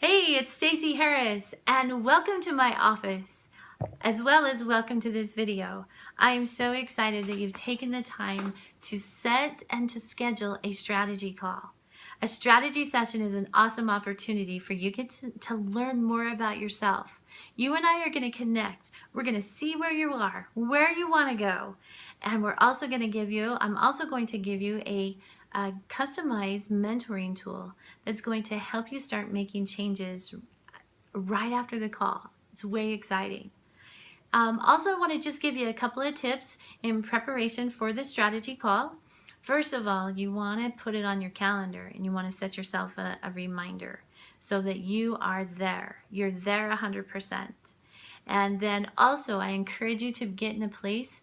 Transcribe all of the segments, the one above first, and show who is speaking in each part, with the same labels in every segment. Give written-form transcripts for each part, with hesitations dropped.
Speaker 1: Hey, it's Stacey Harris, and welcome to my office, as well as welcome to this video. I am so excited that you've taken the time to set and to schedule a strategy call. A strategy session is an awesome opportunity for you to learn more about yourself. You and I are going to connect. We're going to see where you are, where you want to go, and I'm also going to give you a customized mentoring tool that's going to help you start making changes right after the call. It's way exciting. Also, I want to just give you a couple of tips in preparation for the strategy call. First of all, you want to put it on your calendar and you want to set yourself a reminder so that you are there. You're there 100%. And then also, I encourage you to get in a place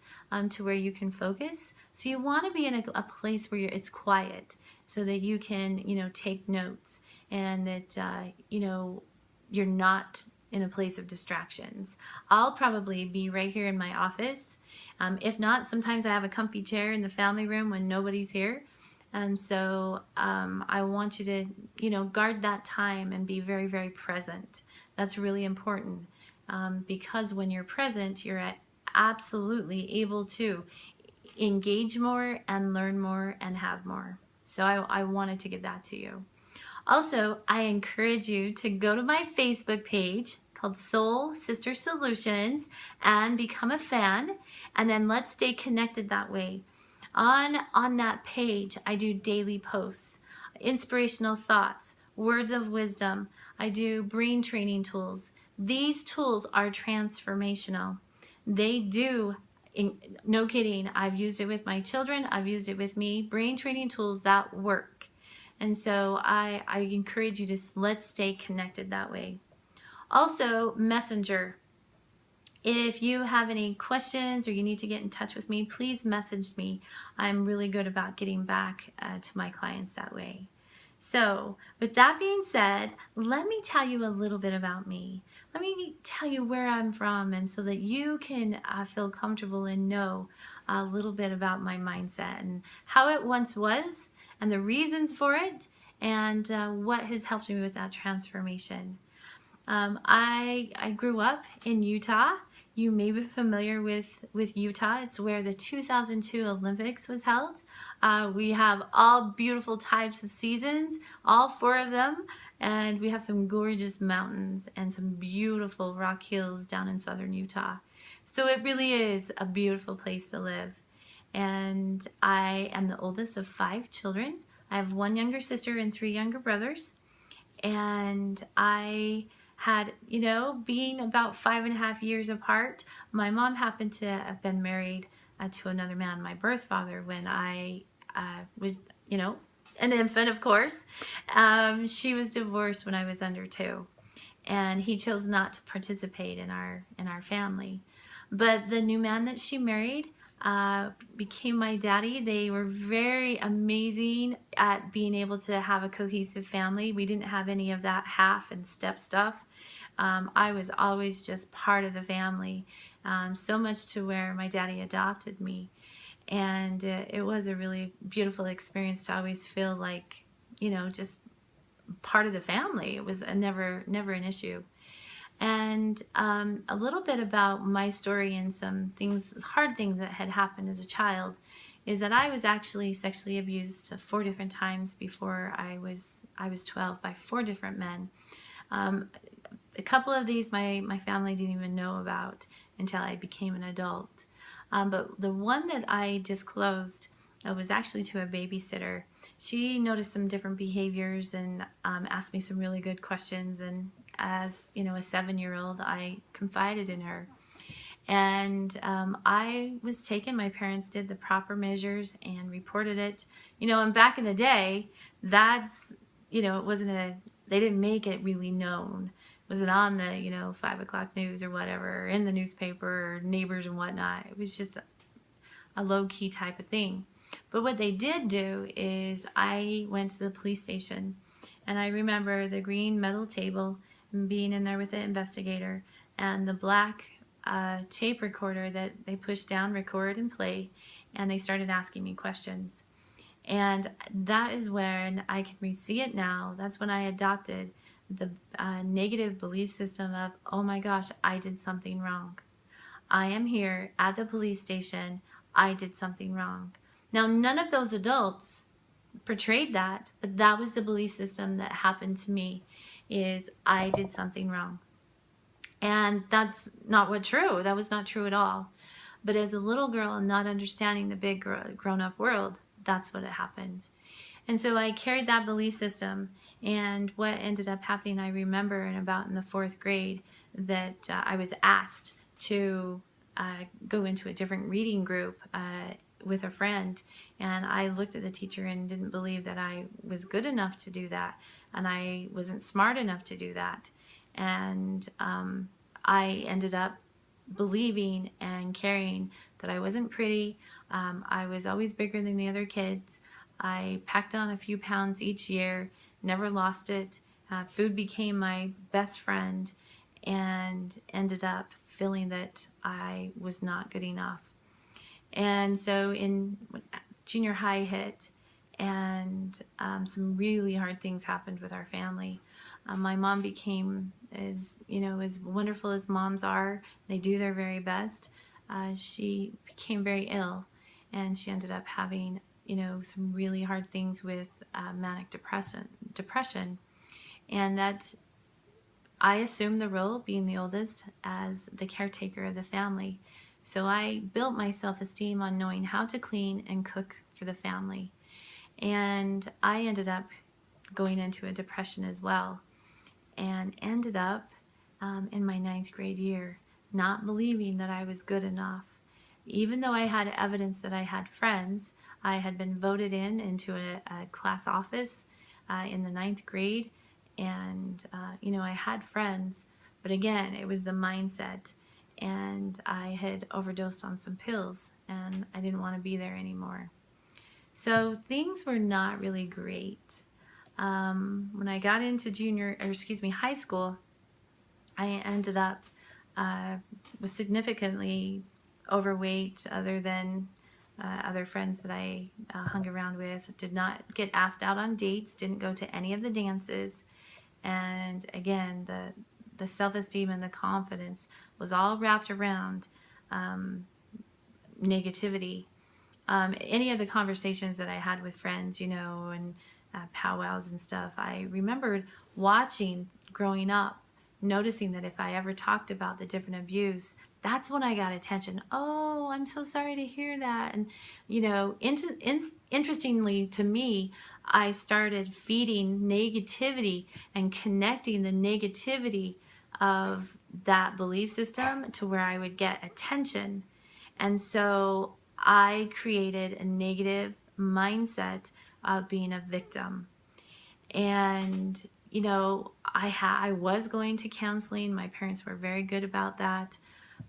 Speaker 1: to where you can focus. So you want to be in a place where it's quiet so that you can, take notes and that, you're not in a place of distractions. I'll probably be right here in my office. If not, sometimes I have a comfy chair in the family room when nobody's here. And so I want you to, guard that time and be very, very present. That's really important because when you're present, you're absolutely able to engage more and learn more and have more. So I wanted to give that to you. Also, I encourage you to go to my Facebook page called Soul Sister Solutions and become a fan, and then let's stay connected that way. On that page, I do daily posts, inspirational thoughts, words of wisdom. I do brain training tools. These tools are transformational. They do, no kidding, I've used it with my children, I've used it with me, brain training tools that work. And so I encourage you to let's stay connected that way. Also, Messenger. If you have any questions or you need to get in touch with me, please message me. I'm really good about getting back to my clients that way. So with that being said, let me tell you a little bit about me. Let me tell you where I'm from, and so that you can feel comfortable and know a little bit about my mindset and how it once was and the reasons for it and what has helped me with that transformation. I grew up in Utah. You may be familiar with Utah. It's where the 2002 Olympics was held. We have all beautiful types of seasons, all four of them, and we have some gorgeous mountains and some beautiful rock hills down in southern Utah. So it really is a beautiful place to live. And I am the oldest of 5 children. I have 1 younger sister and 3 younger brothers. And I had, being about 5.5 years apart, my mom happened to have been married to another man, my birth father, when I was, an infant, of course. She was divorced when I was under 2, and he chose not to participate in our family. But the new man that she married became my daddy. They were very amazing at being able to have a cohesive family. We didn't have any of that half and step stuff. I was always just part of the family, so much to where my daddy adopted me. And it was a really beautiful experience to always feel like, just part of the family. It was never an issue. And a little bit about my story and some things, hard things that had happened as a child, is that I was actually sexually abused 4 different times before I was 12 by 4 different men. A couple of these my family didn't even know about until I became an adult. But the one that I disclosed was actually to a babysitter. She noticed some different behaviors and asked me some really good questions, and as a 7-year-old, I confided in her. And I was taken. My parents did the proper measures and reported it. And back in the day, that's, it wasn't they didn't make it really known. It wasn't on the, 5 o'clock news or whatever, or in the newspaper or neighbors and whatnot. It was just a low-key type of thing. But what they did do is I went to the police station, and I remember the green metal table and being in there with the investigator and the black tape recorder that they pushed down, record and play, and they started asking me questions. And that is when I can see it now. That's when I adopted the negative belief system of, oh my gosh, I did something wrong. I am here at the police station. I did something wrong. Now, none of those adults portrayed that, but that was the belief system that happened to me, is I did something wrong. And that's not what true. That was not true at all. But as a little girl and not understanding the big grown-up world, that's what had happened. And so I carried that belief system, and what ended up happening, I remember in the 4th grade that I was asked to go into a different reading group with a friend, and I looked at the teacher and didn't believe that I was good enough to do that, and I wasn't smart enough to do that. And I ended up believing and carrying that I wasn't pretty. I was always bigger than the other kids. I packed on a few pounds each year, never lost it. Food became my best friend, and ended up feeling that I was not good enough. And so in junior high hit, and some really hard things happened with our family. My mom became, as wonderful as moms are, they do their very best. She became very ill, and she ended up having, some really hard things with manic depression. And that I assumed the role, being the oldest, as the caretaker of the family. So I built my self-esteem on knowing how to clean and cook for the family. And I ended up going into a depression as well, and ended up in my 9th grade year not believing that I was good enough. Even though I had evidence that I had friends, I had been voted into a class office in the 9th grade, and I had friends, but again, it was the mindset, and I had overdosed on some pills, and I didn't want to be there anymore. So things were not really great. When I got into high school, I ended up was significantly overweight, other than other friends that I hung around with. Did not get asked out on dates, didn't go to any of the dances. And again, the self-esteem and the confidence was all wrapped around negativity. Any of the conversations that I had with friends, and powwows and stuff, I remembered watching growing up, noticing that if I ever talked about the different abuse, that's when I got attention. Oh, I'm so sorry to hear that. And, interestingly to me, I started feeding negativity and connecting the negativity of that belief system to where I would get attention. And so I created a negative mindset of being a victim. And I was going to counseling. My parents were very good about that.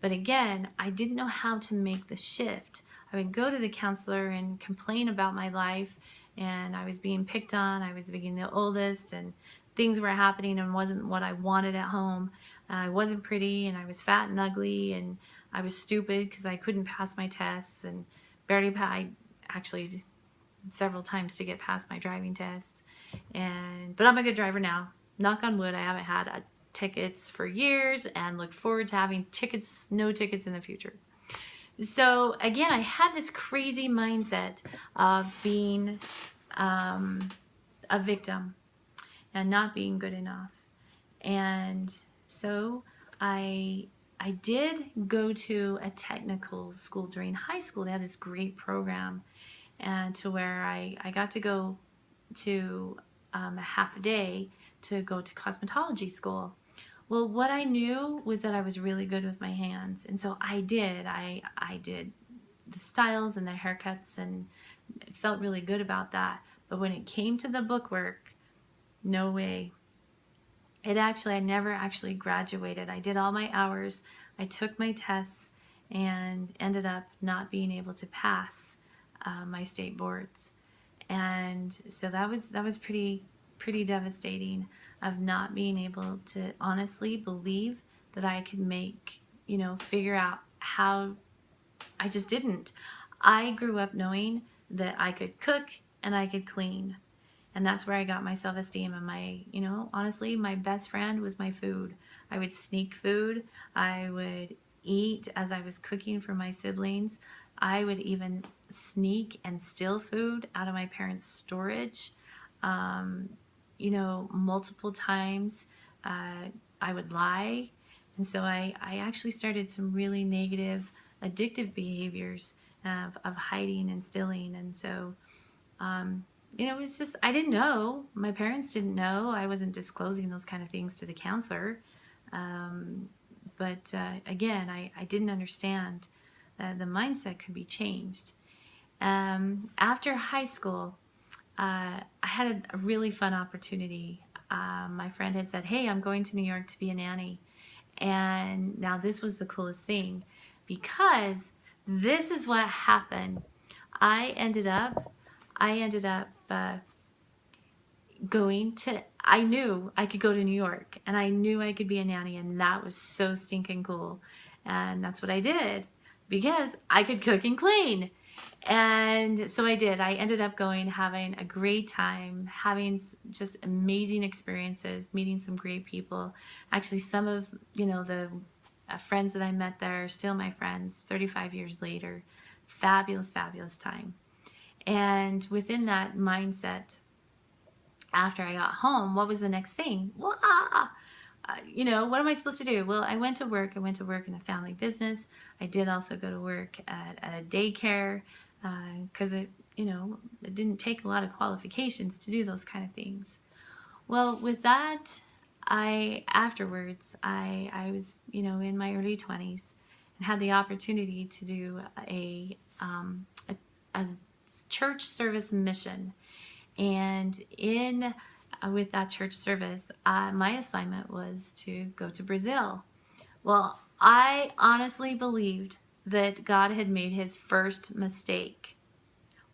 Speaker 1: But again, I didn't know how to make the shift. I would go to the counselor and complain about my life, and I was being picked on. I was being the oldest, and things were happening and wasn't what I wanted at home. And I wasn't pretty, and I was fat and ugly, and I was stupid because I couldn't pass my tests, and barely I actually several times to get past my driving test. But I'm a good driver now. Knock on wood, I haven't had tickets for years, and look forward to having no tickets in the future. So again, I had this crazy mindset of being a victim and not being good enough. And so I did go to a technical school during high school. They had this great program, and to where I got to go to a half a day to go to cosmetology school. Well, what I knew was that I was really good with my hands, and so I did the styles and the haircuts, and felt really good about that. But when it came to the bookwork, no way. I never actually graduated. I did all my hours, I took my tests, and ended up not being able to pass my state boards. And so that was pretty devastating, of not being able to honestly believe that I could figure out how. I just didn't. I grew up knowing that I could cook and I could clean. And that's where I got my self-esteem. And my, honestly, my best friend was my food. I would sneak food. I would eat as I was cooking for my siblings. I would even sneak and steal food out of my parents' storage, multiple times. I would lie. And so I actually started some really negative, addictive behaviors of hiding and stealing. And so, it's just, I didn't know. My parents didn't know. I wasn't disclosing those kind of things to the counselor. But again, I didn't understand the mindset could be changed. After high school, I had a really fun opportunity. My friend had said, "Hey, I'm going to New York to be a nanny." And now this was the coolest thing, because this is what happened. I ended up I knew I could go to New York, and I knew I could be a nanny, and that was so stinking cool. And that's what I did, because I could cook and clean. And so I did. I ended up going, having a great time, having just amazing experiences, meeting some great people. Actually, some of, the friends that I met there are still my friends 35 years later. Fabulous, fabulous time. And within that mindset, after I got home, what was the next thing? Well, what am I supposed to do? Well, I went to work. I went to work in a family business. I did also go to work at a daycare, because it didn't take a lot of qualifications to do those kind of things. Well, with that, afterwards, I was, in my early 20s, and had the opportunity to do a church service mission. And with that church service, my assignment was to go to Brazil. Well, I honestly believed that God had made his first mistake.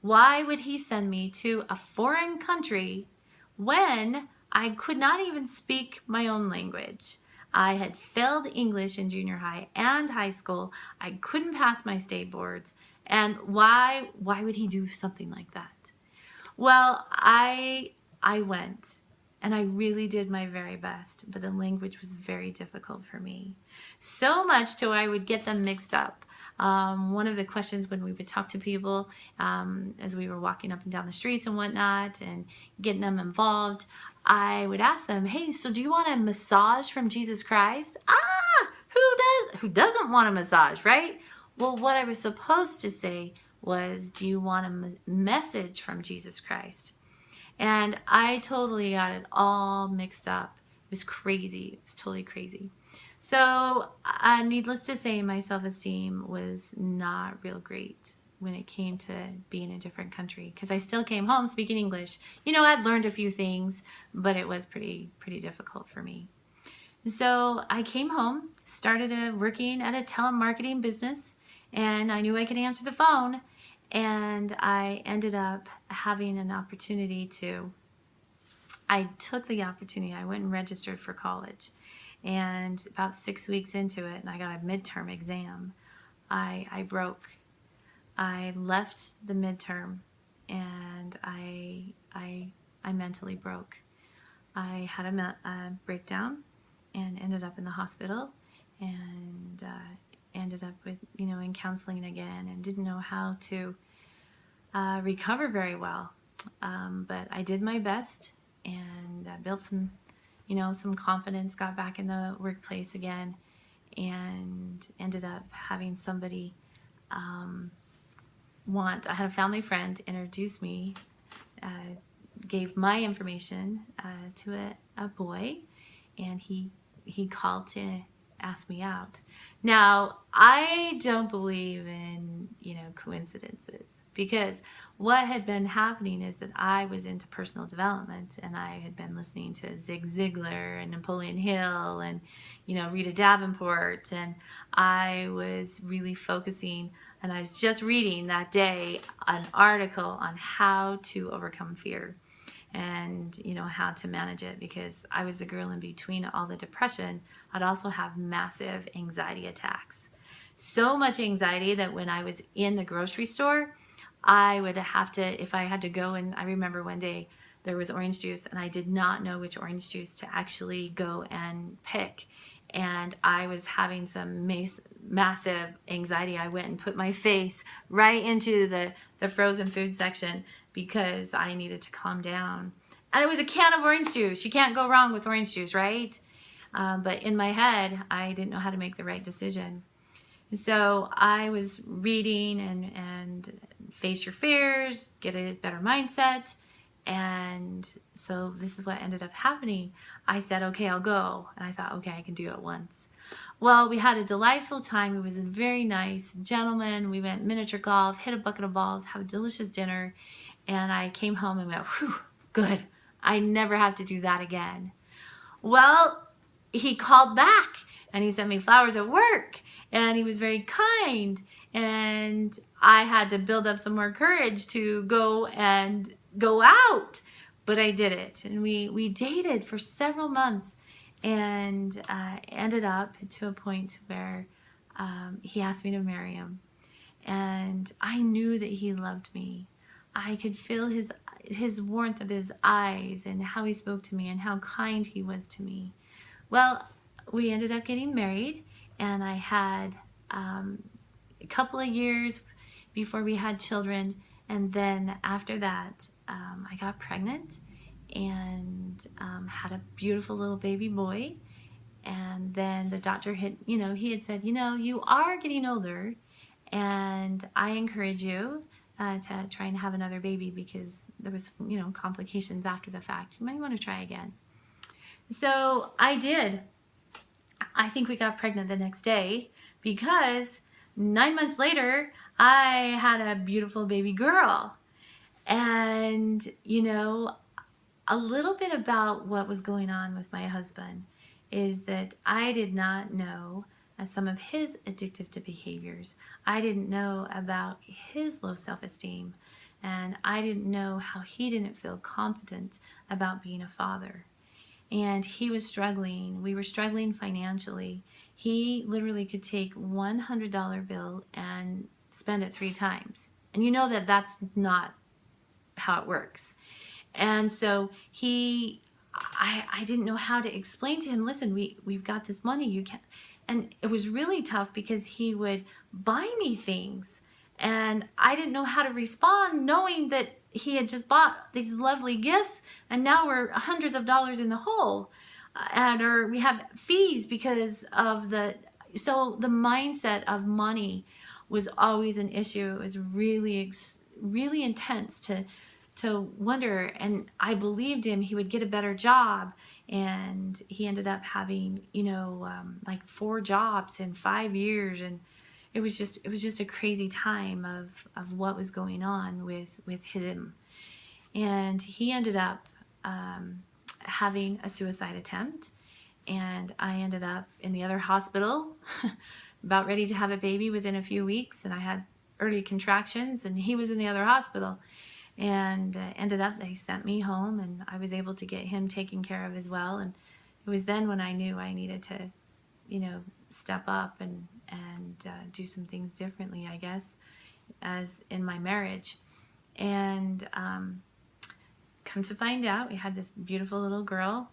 Speaker 1: Why would he send me to a foreign country when I could not even speak my own language? I had failed English in junior high and high school. I couldn't pass my state boards. And why would he do something like that? Well, I went, and I really did my very best, but the language was very difficult for me. So much to where I would get them mixed up. One of the questions when we would talk to people, as we were walking up and down the streets and whatnot, and getting them involved, I would ask them, "Hey, so do you want a massage from Jesus Christ?" Who doesn't want a massage, right? Well, what I was supposed to say was, "Do you want a message from Jesus Christ?" And I totally got it all mixed up. It was crazy. It was totally crazy. So needless to say, my self-esteem was not real great when it came to being in a different country, because I still came home speaking English. I'd learned a few things, but it was pretty difficult for me. So I came home, started working at a telemarketing business, and I knew I could answer the phone. And I ended up having an opportunity I took the opportunity. I went and registered for college. And about 6 weeks into it, and I got a midterm exam, I broke. I left the midterm, and I mentally broke. I had a breakdown and ended up in the hospital, and ended up with, in counseling again, and didn't know how to recover very well. But I did my best, and built some, some confidence, got back in the workplace again, and ended up having somebody I had a family friend introduce me, gave my information to a boy, and he called to ask me out. Now, I don't believe in, coincidences, because what had been happening is that I was into personal development, and I had been listening to Zig Ziglar and Napoleon Hill and, Rita Davenport, and I was really focusing, and I was just reading that day an article on how to overcome fear, and how to manage it, because I was the girl in between all the depression. I'd also have massive anxiety attacks. So much anxiety that when I was in the grocery store, I would have to, if I had to go, and I remember one day there was orange juice, and I did not know which orange juice to actually go and pick. And I was having some massive anxiety. I went and put my face right into the frozen food section because I needed to calm down. And it was a can of orange juice. You can't go wrong with orange juice, right? But in my head, I didn't know how to make the right decision. So I was reading and face your fears, get a better mindset. And so this is what ended up happening. I said, okay, I'll go. And I thought, okay, I can do it once. Well, we had a delightful time. It was a very nice gentleman. We went miniature golf, hit a bucket of balls, have a delicious dinner. And I came home and went, whew, good. I never have to do that again. Well, he called back and he sent me flowers at work, and he was very kind, and I had to build up some more courage to go out, but I did it. And we dated for several months, and ended up to a point where he asked me to marry him, and I knew that he loved me. I could feel his warmth of his eyes and how he spoke to me and how kind he was to me. Well, we ended up getting married, and I had a couple of years before we had children, and then after that I got pregnant and had a beautiful little baby boy. And then the doctor had, he had said, you are getting older, and I encourage you to try and have another baby because there was, complications after the fact. You might want to try again. So I did. I think we got pregnant the next day because 9 months later, I had a beautiful baby girl. And, a little bit about what was going on with my husband is that I did not know some of his addictive behaviors. I didn't know about his low self-esteem, and I didn't know how he didn't feel competent about being a father. And he was struggling. We were struggling financially. He literally could take $100 bill and spend it 3 times. And you know that that's not how it works. And so I didn't know how to explain to him, listen, we've got this money, you can't. And it was really tough because he would buy me things, and I didn't know how to respond, knowing that he had just bought these lovely gifts, and now we're hundreds of dollars in the hole, or we have fees because of so the mindset of money was always an issue. It was really, really intense to wonder, and I believed him. He would get a better job, and he ended up having, like 4 jobs in 5 years, and it was just a crazy time of what was going on with him. And he ended up having a suicide attempt, and I ended up in the other hospital about ready to have a baby within a few weeks, and I had early contractions, and he was in the other hospital. And ended up, they sent me home, and I was able to get him taken care of as well. And it was then when I knew I needed to, step up and do some things differently, I guess, as in my marriage. And come to find out, we had this beautiful little girl,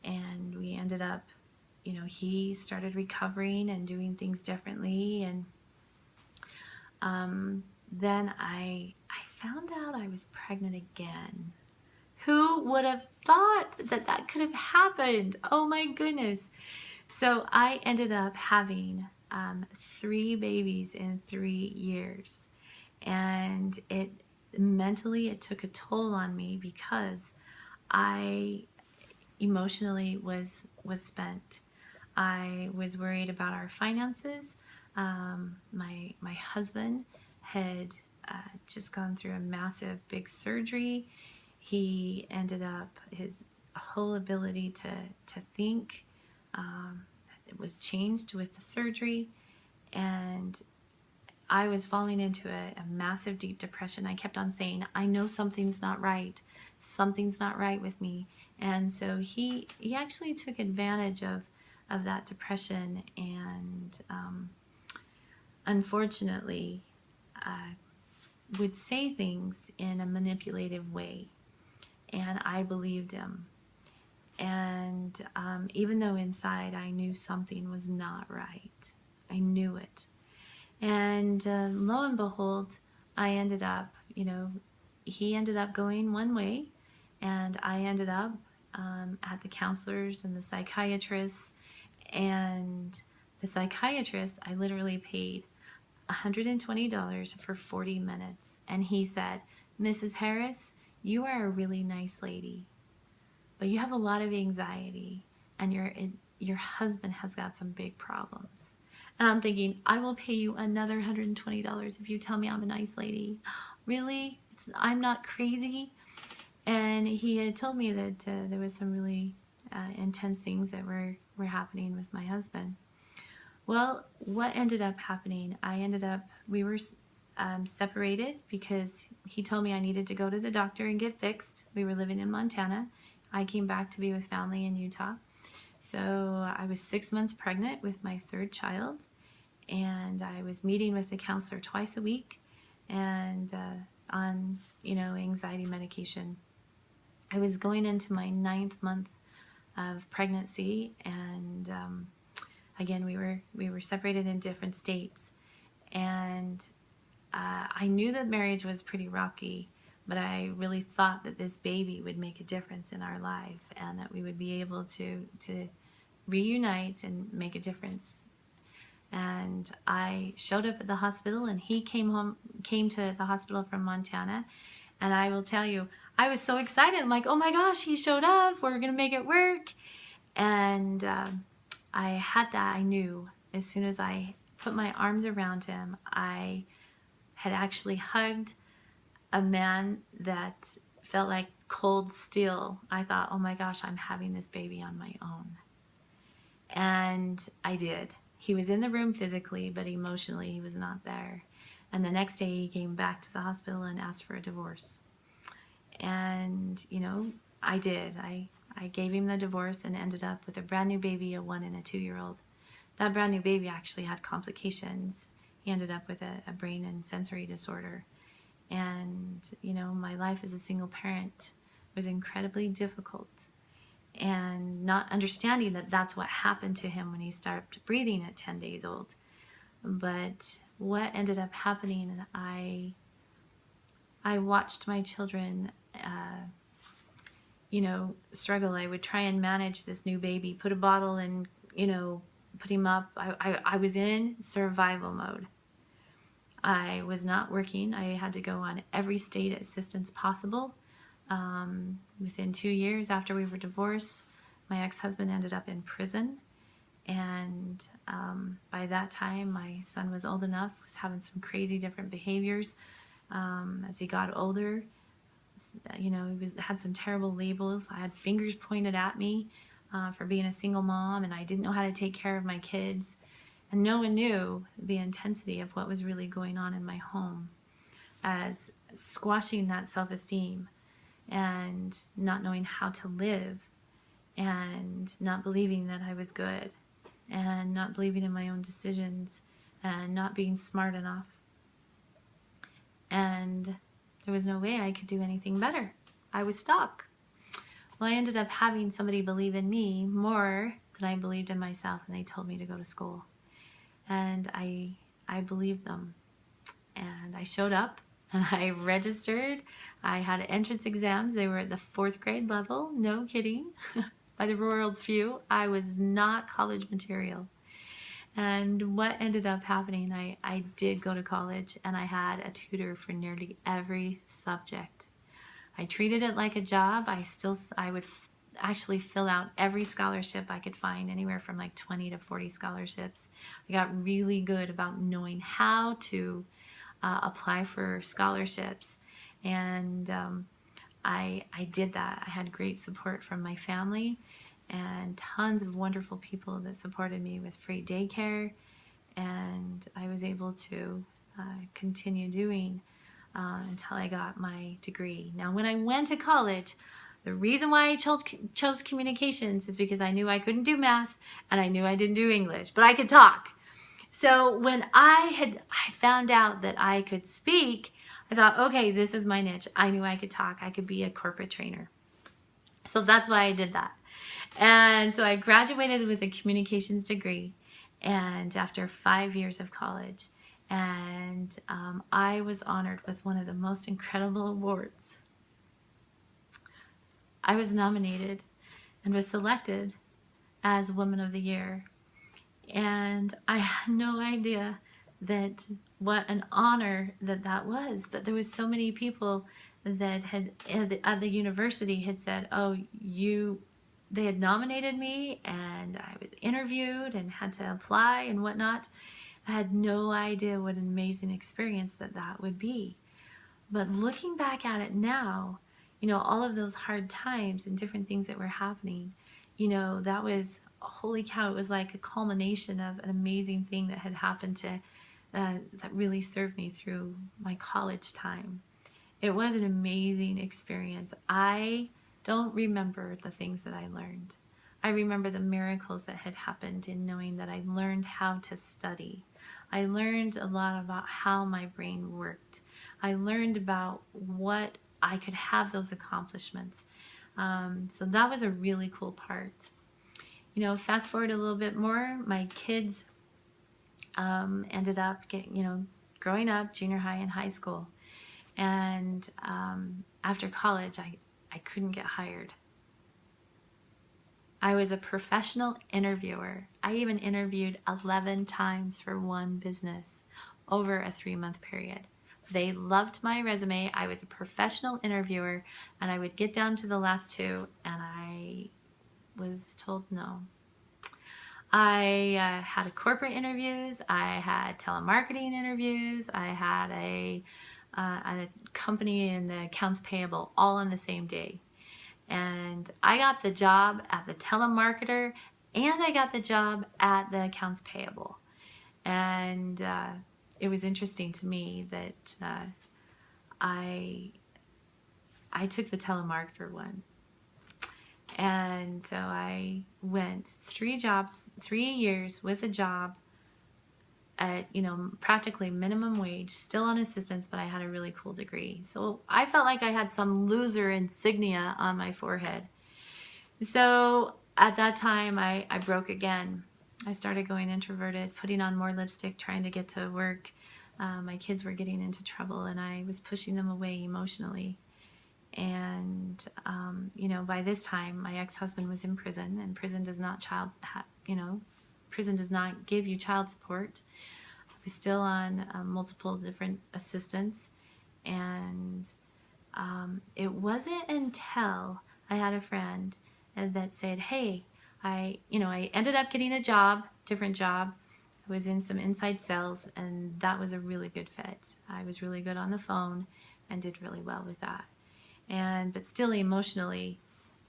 Speaker 1: and we ended up, he started recovering and doing things differently. And then I found out I was pregnant again. Who would have thought that that could have happened? Oh my goodness. So I ended up having 3 babies in 3 years. And mentally it took a toll on me because I emotionally was spent. I was worried about our finances. My husband had just gone through a massive big surgery. He ended up, his whole ability to think it was changed with the surgery, and I was falling into a massive deep depression. I kept on saying, I know something's not right. Something's not right with me. And so he actually took advantage of that depression, and unfortunately would say things in a manipulative way. and I believed him. And even though inside I knew something was not right, I knew it. And lo and behold, I ended up, he ended up going one way, and I ended up at the counselors and the psychiatrists. And the psychiatrist, I literally paid $120 for 40 minutes. And he said, "Mrs. Harris, you are a really nice lady, but you have a lot of anxiety, and your husband has got some big problems." And I'm thinking, I will pay you another $120 if you tell me I'm a nice lady. Really? I'm not crazy? And he had told me that there was some really intense things that were happening with my husband. Well, what ended up happening, we were separated because he told me I needed to go to the doctor and get fixed. We were living in Montana. I came back to be with family in Utah. So I was 6 months pregnant with my third child, and I was meeting with the counselor twice a week and on, anxiety medication. I was going into my 9th month of pregnancy, and again, we were separated in different states, and I knew that marriage was pretty rocky, but I really thought that this baby would make a difference in our life, and that we would be able to reunite and make a difference. And I showed up at the hospital, and he came to the hospital from Montana, and I will tell you, I was so excited. I'm like, oh my gosh, he showed up, we're gonna make it work. And I knew as soon as I put my arms around him, I had actually hugged a man that felt like cold steel. I thought, oh my gosh, I'm having this baby on my own. And I did. He was in the room physically, but emotionally he was not there. And the next day he came back to the hospital and asked for a divorce. And, I did. I gave him the divorce and ended up with a brand new baby, a 1 and a 2-year-old. That brand new baby actually had complications. He ended up with a brain and sensory disorder. And, my life as a single parent was incredibly difficult. And not understanding that that's what happened to him when he stopped breathing at 10 days old. But what ended up happening, I watched my children struggle. I would try and manage this new baby, put a bottle and, put him up. I was in survival mode. I was not working. I had to go on every state assistance possible. Within 2 years after we were divorced, my ex-husband ended up in prison. And by that time, my son was old enough, was having some crazy different behaviors. As he got older, he had some terrible labels. I had fingers pointed at me for being a single mom, and I didn't know how to take care of my kids. And no one knew the intensity of what was really going on in my home, as squashing that self-esteem and not knowing how to live, and not believing that I was good, and not believing in my own decisions, and not being smart enough. And there was no way I could do anything better. I was stuck. Well, I ended up having somebody believe in me more than I believed in myself, and they told me to go to school. And I believed them. And I showed up, and I registered. I had entrance exams. They were at the 4th grade level. No kidding. By the world's view, I was not college material. And what ended up happening, I did go to college, and I had a tutor for nearly every subject. I treated it like a job. I would actually fill out every scholarship I could find, anywhere from like 20 to 40 scholarships. I got really good about knowing how to apply for scholarships, and I did that. I had great support from my family and tons of wonderful people that supported me with free daycare, and I was able to continue doing until I got my degree. Now, when I went to college, the reason why I chose communications is because I knew I couldn't do math, and I knew I didn't do English, but I could talk. So when I found out that I could speak, I thought, okay, this is my niche. I knew I could talk. I could be a corporate trainer. So that's why I did that. And so I graduated with a communications degree, and after 5 years of college, and I was honored with one of the most incredible awards. I was nominated and was selected as Woman of the Year. And I had no idea that what an honor that was. But there was so many people that had at the university had said, "Oh, they had nominated me, and I was interviewed and had to apply and whatnot." I had no idea what an amazing experience that would be. But looking back at it now, all of those hard times and different things that were happening, that was, holy cow, it was like a culmination of an amazing thing that had happened that really served me through my college time. It was an amazing experience. I don't remember the things that I learned. I remember the miracles that had happened in knowing that I learned how to study. I learned a lot about how my brain worked. I learned about what I could have those accomplishments. So that was a really cool part. Fast forward a little bit more, my kids ended up growing up, junior high and high school. And after college, I couldn't get hired. I was a professional interviewer. I even interviewed 11 times for one business over a 3-month period. They loved my resume. I was a professional interviewer, and I would get down to the last 2, and I was told no. I had corporate interviews. I had telemarketing interviews. I had a company in the accounts payable all on the same day. And I got the job at the telemarketer, and I got the job at the accounts payable. And it was interesting to me that I took the telemarketer one. And so I went 3 years with a job at, practically minimum wage, still on assistance, but I had a really cool degree. So I felt like I had some loser insignia on my forehead. So at that time, I broke again. I started going introverted, putting on more lipstick, trying to get to work. My kids were getting into trouble, and I was pushing them away emotionally. And by this time, my ex-husband was in prison, and prison does not prison does not give you child support. I was still on multiple different assistants, and it wasn't until I had a friend that said, "Hey, I ended up getting a job, different job. I was in some inside sales, and that was a really good fit. I was really good on the phone and did really well with that." But still emotionally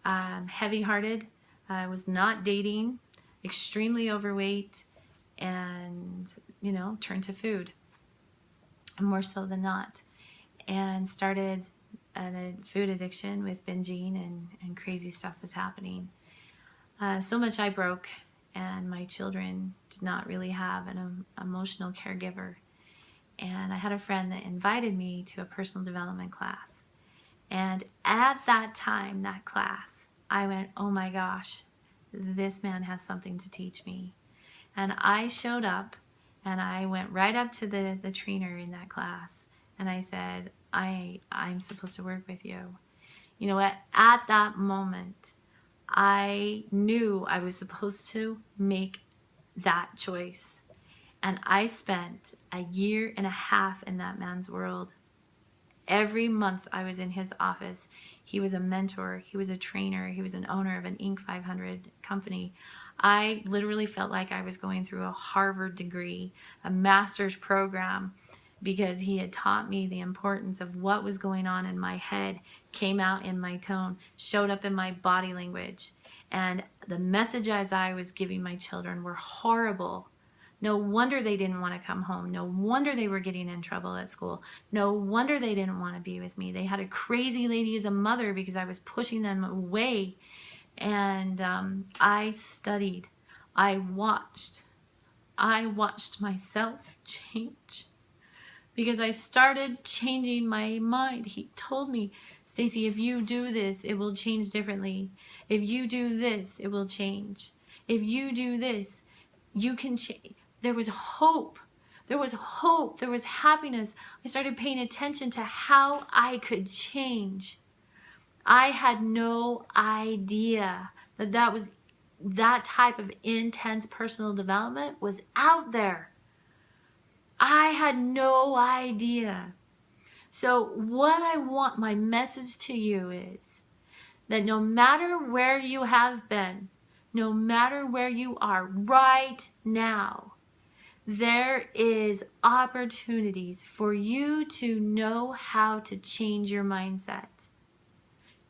Speaker 1: heavy-hearted. I was not dating, extremely overweight, and turned to food more so than not, and started a food addiction with binging, and crazy stuff was happening. So much I broke, and my children did not really have an emotional caregiver. And I had a friend that invited me to a personal development class. And at that time, that class, I went, "Oh my gosh, this man has something to teach me." And I showed up, and I went right up to the trainer in that class, and I said, I'm supposed to work with you. At that moment, I knew I was supposed to make that choice. And I spent a 1.5 years in that man's world. Every month I was in his office. He was a mentor, he was a trainer, he was an owner of an Inc. 500 company. I literally felt like I was going through a Harvard degree, a master's program, because he had taught me the importance of what was going on in my head, came out in my tone, showed up in my body language. And the messages I was giving my children were horrible. No wonder they didn't want to come home. No wonder they were getting in trouble at school. No wonder they didn't want to be with me. They had a crazy lady as a mother because I was pushing them away. And I studied. I watched myself change, because I started changing my mind. He told me, Stacy, if you do this, it will change differently. If you do this, it will change. If you do this, you can change. There was hope. There was hope. There was happiness. I started paying attention to how I could change. I had no idea that that type of intense personal development was out there. I had no idea. So what I want, my message to you is that no matter where you have been, no matter where you are right now, there is opportunities for you to know how to change your mindset.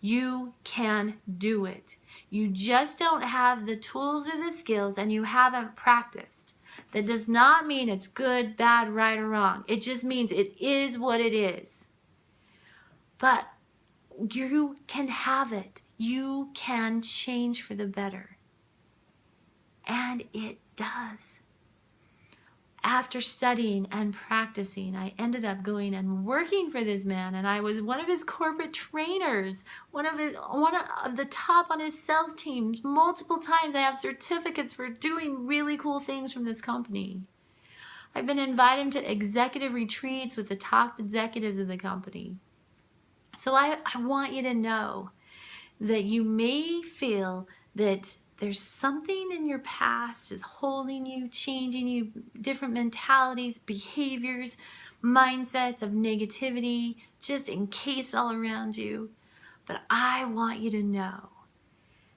Speaker 1: You can do it. You just don't have the tools or the skills and you haven't practiced. That does not mean it's good, bad, right, or wrong. It just means it is what it is. But you can have it. You can change for the better. And it does. After studying and practicing, I ended up going and working for this man, and I was one of his corporate trainers, one of the top on his sales team. Multiple times I have certificates for doing really cool things from this company. I've been invited to executive retreats with the top executives of the company. So I want you to know that you may feel that there's something in your past is holding you, changing you, different mentalities, behaviors, mindsets of negativity, just encased all around you. But I want you to know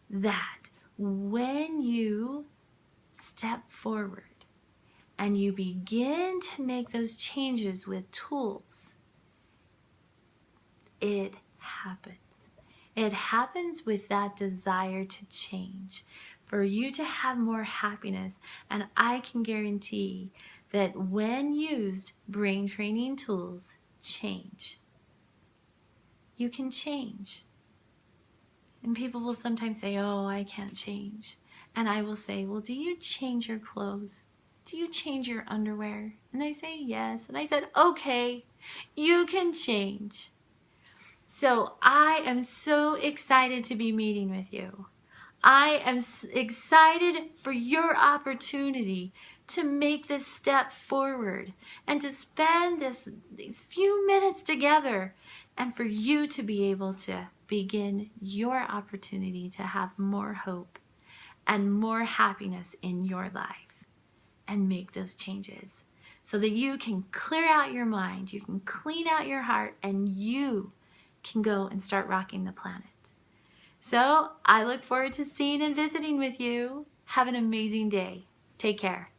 Speaker 1: that when you step forward and you begin to make those changes with tools, it happens. It happens with that desire to change, for you to have more happiness. And I can guarantee that when used, brain training tools change. You can change. And people will sometimes say, oh, I can't change. And I will say, well, do you change your clothes? Do you change your underwear? And they say, yes. And I said, okay, you can change. So I am so excited to be meeting with you. I am excited for your opportunity to make this step forward and to spend these few minutes together, and for you to be able to begin your opportunity to have more hope and more happiness in your life and make those changes so that you can clear out your mind, you can clean out your heart, and you can go and start rocking the planet. So I look forward to seeing and visiting with you. Have an amazing day. Take care.